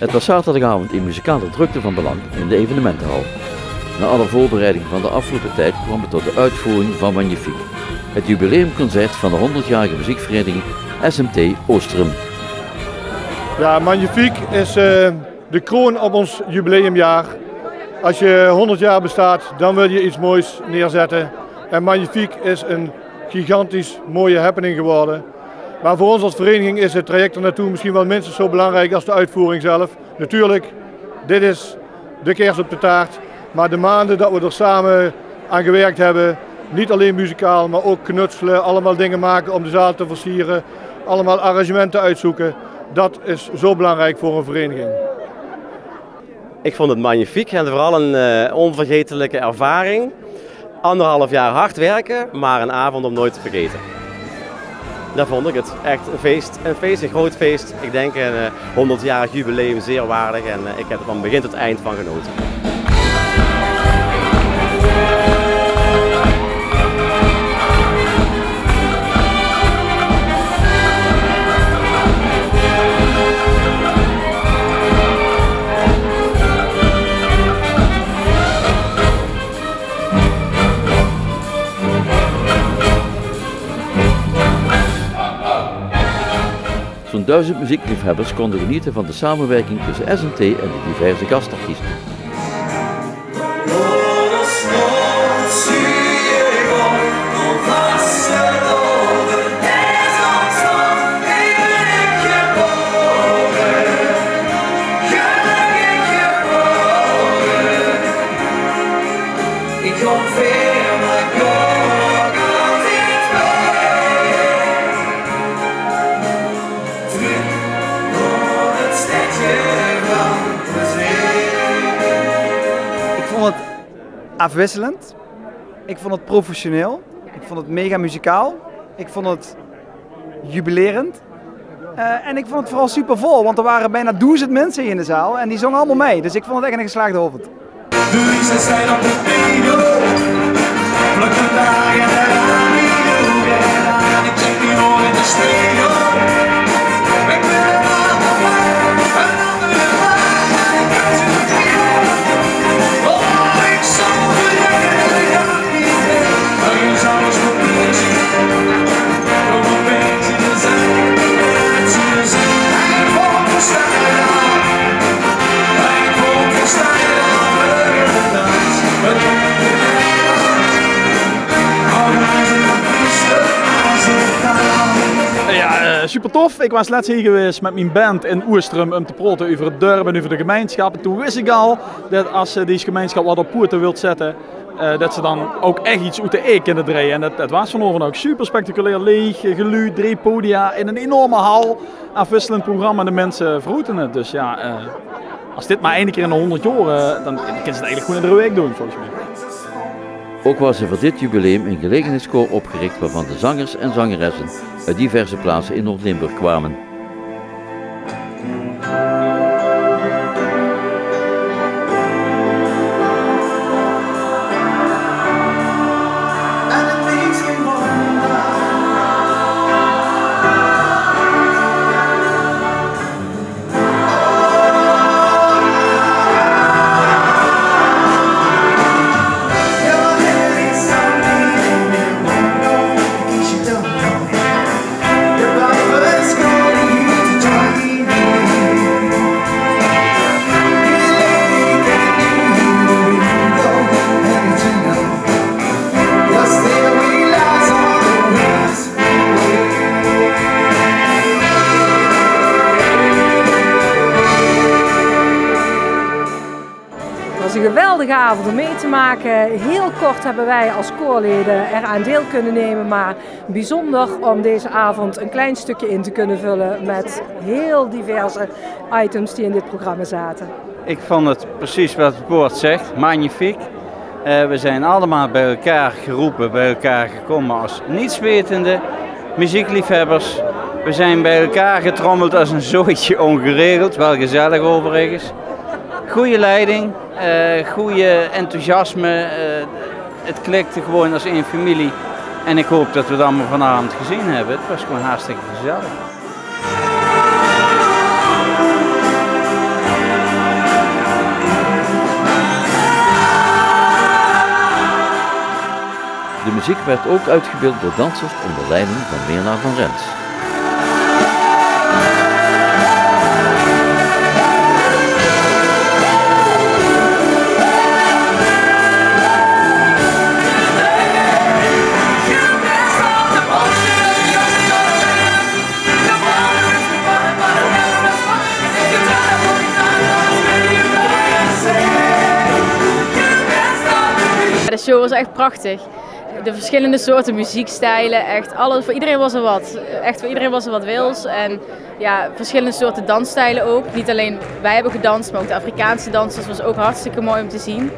Het was zaterdagavond in muzikale drukte van belang in de evenementenhal. Na alle voorbereiding van de afgelopen tijd kwam het tot de uitvoering van Magnifiek. Het jubileumconcert van de 100-jarige muziekvereniging SMT Oostrum. Ja, Magnifiek is de kroon op ons jubileumjaar. Als je 100 jaar bestaat, dan wil je iets moois neerzetten. En Magnifiek is een gigantisch mooie happening geworden. Maar voor ons als vereniging is het traject er naartoe misschien wel minstens zo belangrijk als de uitvoering zelf. Natuurlijk, dit is de kers op de taart. Maar de maanden dat we er samen aan gewerkt hebben, niet alleen muzikaal, maar ook knutselen, allemaal dingen maken om de zaal te versieren, allemaal arrangementen uitzoeken. Dat is zo belangrijk voor een vereniging. Ik vond het magnifiek en vooral een onvergetelijke ervaring. 1,5 jaar hard werken, maar een avond om nooit te vergeten. Daar vond ik het. Echt een feest, een groot feest. Ik denk een 100-jarig jubileum, zeer waardig en ik heb er van begin tot eind van genoten. Zo'n 1000 muziekliefhebbers konden genieten van de samenwerking tussen SMT en de diverse gastartiesten. Ik vond het afwisselend, ik vond het professioneel, ik vond het mega muzikaal, ik vond het jubilerend en ik vond het vooral super vol, want er waren bijna 1000 mensen in de zaal en die zongen allemaal mee, dus ik vond het echt een geslaagde avond. Super tof. Ik was laatst hier geweest met mijn band in Oostrum om te praten over het dorp en over de gemeenschap. En toen wist ik al dat als ze deze gemeenschap wat op poorten wilt zetten, dat ze dan ook echt iets uit de kunnen draaien. En dat was vanavond ook super spectaculair. Leeg, geluid, 3 podia in een enorme hal. Afwisselend programma, de mensen vroeten het. Dus ja, als dit maar één keer in de 100 jaar, dan kunnen ze het eigenlijk gewoon in de week doen volgens mij. Ook was er voor dit jubileum een gelegenheidskoor opgericht waarvan de zangers en zangeressen uit diverse plaatsen in Noord-Limburg kwamen. Het was een geweldige avond om mee te maken. Heel kort hebben wij als koorleden eraan deel kunnen nemen, maar bijzonder om deze avond een klein stukje in te kunnen vullen met heel diverse items die in dit programma zaten. Ik vond het precies wat het woord zegt, magnifiek. We zijn allemaal bij elkaar geroepen, bij elkaar gekomen als nietswetende muziekliefhebbers. We zijn bij elkaar getrommeld als een zooitje ongeregeld, wel gezellig overigens. Goede leiding, goede enthousiasme, het klikte gewoon als één familie. En ik hoop dat we het allemaal vanavond gezien hebben. Het was gewoon hartstikke gezellig. De muziek werd ook uitgebeeld door dansers onder leiding van Mirna van Rens. De show was echt prachtig. De verschillende soorten muziekstijlen, echt alles, voor iedereen was er wat. Echt voor iedereen was er wat wils. En ja, verschillende soorten dansstijlen ook. Niet alleen wij hebben gedanst, maar ook de Afrikaanse dansers was ook hartstikke mooi om te zien.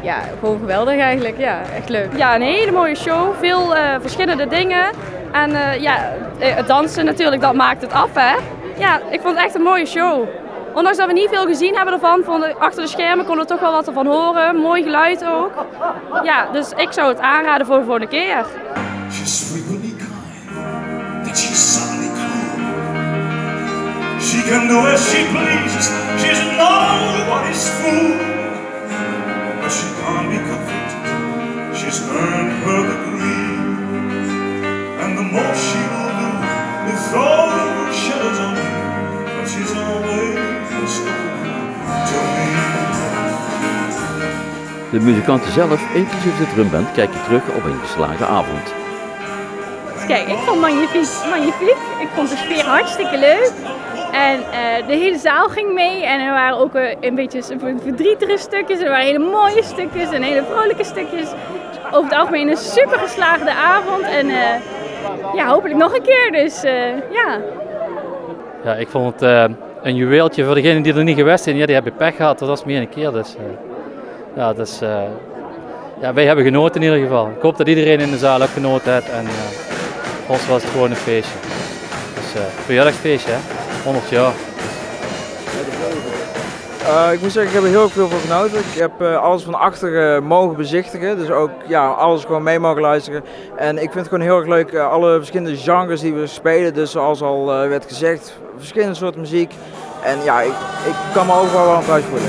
Ja, gewoon geweldig eigenlijk. Ja, echt leuk. Ja, een hele mooie show. Veel verschillende dingen. En ja, het dansen natuurlijk, dat maakt het af, hè. Ja, ik vond het echt een mooie show. Ondanks dat we niet veel gezien hebben ervan, achter de schermen konden we toch wel wat ervan horen. Mooi geluid ook. Ja, dus ik zou het aanraden voor de volgende keer. She's frequently kind, that she's suddenly cool. She can do as she pleases, she's nobody's fool. But she can't be convicted, she's earned her degree. And the more she will do, the throw shadows on me. But she's always to me. De muzikanten zelf, inclusief de drumband, kijken terug op een geslaagde avond. Kijk, ik vond magnifiek. Ik vond de sfeer hartstikke leuk. En de hele zaal ging mee en er waren ook een beetje verdrietige stukjes. Er waren hele mooie stukjes en hele vrolijke stukjes. Over het algemeen een super geslaagde avond en ja, hopelijk nog een keer. Dus ja. Ja, ik vond het een juweeltje voor degenen die er niet geweest zijn. Ja, die hebben pech gehad, dat was meer een keer. Dus, ja, dus, ja, wij hebben genoten in ieder geval. Ik hoop dat iedereen in de zaal ook genoten heeft. En voor ons was het gewoon een feestje. Dus verjaardagsfeestje, hè? 100 jaar. Ik moet zeggen, ik heb er heel veel van genoten. Ik heb alles van achter mogen bezichtigen, dus ook ja, alles gewoon mee mogen luisteren. En ik vind het gewoon heel erg leuk, alle verschillende genres die we spelen, dus zoals al werd gezegd, verschillende soorten muziek. En ja, ik kan me overal wel aan thuis voelen.